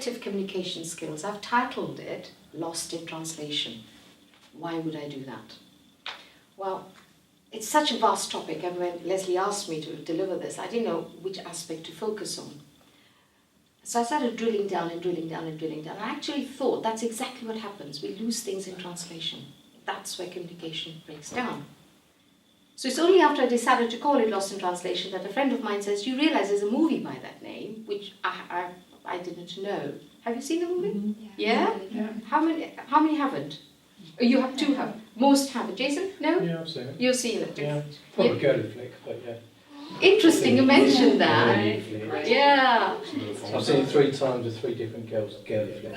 effective communication skills. I've titled it Lost in Translation. Why would I do that? Well, it's such a vast topic, and when Leslie asked me to deliver this, I didn't know which aspect to focus on. So I started drilling down and drilling down and drilling down. I actually thought that's exactly what happens. We lose things in translation. That's where communication breaks down. So it's only after I decided to call it Lost in Translation that a friend of mine says, you realize there's a movie by that name, which I didn't know. Have you seen the movie? Mm-hmm. Yeah? Yeah. How many haven't? You have two have. Most haven't. Jason? No? Yeah, I've seen it. You've seen it. Yeah. Probably a girly flick, but yeah. Interesting you mentioned that. Girly flick. Yeah. I've seen it 3 times with 3 different girls. Girly flick.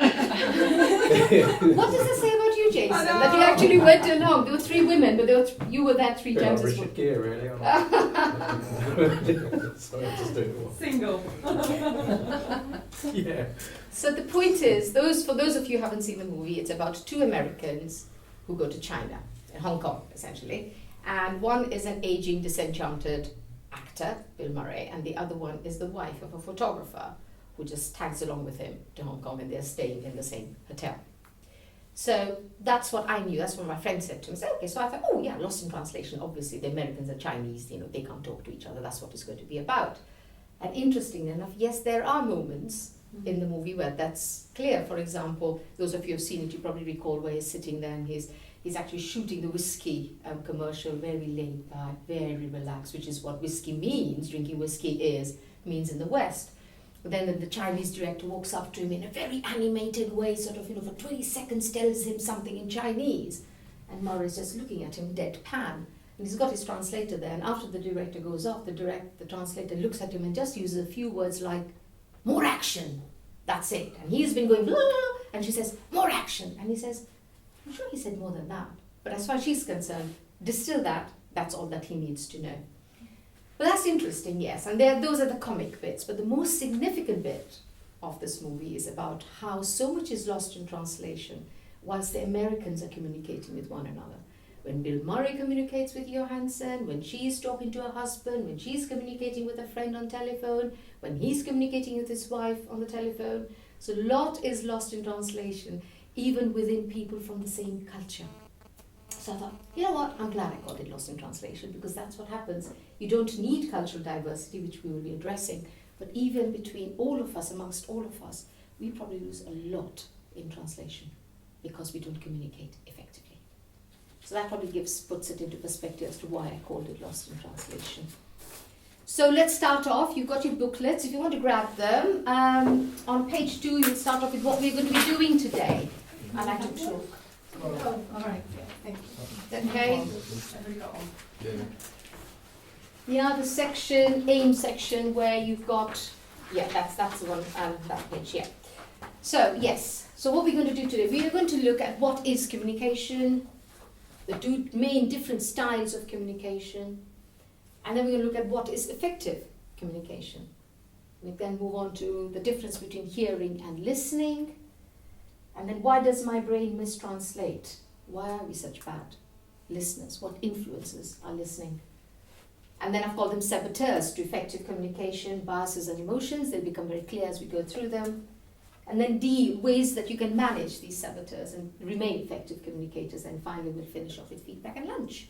What does it say about you, Jason? That you actually went along. There were 3 women, but you were there 3 Bit times like as well. Richard Gere, really. Aren't I? Sorry, just doing it once. Single. Yeah. So the point is, for those of you who haven't seen the movie, it's about 2 Americans who go to China, in Hong Kong, essentially. And one is an aging, disenchanted actor, Bill Murray, and the other one is the wife of a photographer who just tags along with him to Hong Kong, and they're staying in the same hotel. So that's what I knew. That's what my friend said to me. So, okay, so I thought, oh yeah, Lost in Translation. Obviously, the Americans and Chinese, they can't talk to each other. That's what it's going to be about. And interestingly enough, yes, there are moments in the movie where that's clear. For example, those of you who have seen it, you probably recall where he's sitting there and he's actually shooting the whiskey commercial, very laid back, very relaxed, which is what whiskey means, drinking whiskey means in the West. But then the Chinese director walks up to him in a very animated way, sort of, for 20 seconds tells him something in Chinese. And Murray's just looking at him deadpan. And he's got his translator there, and after the director goes off, the translator looks at him and just uses a few words like, more action. That's it. And he's been going, blah, blah, blah, and she says, more action. And he says, I'm sure he said more than that. But as far as she's concerned, distill that, that's all that he needs to know. But that's interesting, yes. And those are the comic bits. But the most significant bit of this movie is about how so much is lost in translation whilst the Americans are communicating with one another. When Bill Murray communicates with Johansson, when she's talking to her husband, when she's communicating with a friend on telephone, when he's communicating with his wife on the telephone. So a lot is lost in translation, even within people from the same culture. So I thought, you know what, I'm glad I called it Lost in Translation, because that's what happens. You don't need cultural diversity, which we will be addressing, but even between all of us, amongst all of us, we probably lose a lot in translation because we don't communicate effectively. So that probably puts it into perspective as to why I called it Lost in Translation. So let's start off. You've got your booklets. If you want to grab them, on page 2, you'll start off with what we're going to be doing today. I like to talk. Oh, all right. Yeah, thank you. Okay. I've already got one. Yeah, the section, aim section, where you've got, yeah, that's the one, that page, yeah. So, yes. So what we're going to do today, we are going to look at what is communication, the 2 main different styles of communication, and then we're going to look at what is effective communication. We then move on to the difference between hearing and listening, and then why does my brain mistranslate? Why are we such bad listeners? What influences our listening? And then I've called them saboteurs to effective communication, biases and emotions. They'll become very clear as we go through them. And then D, ways that you can manage these saboteurs and remain effective communicators. And finally, we'll finish off with feedback and lunch.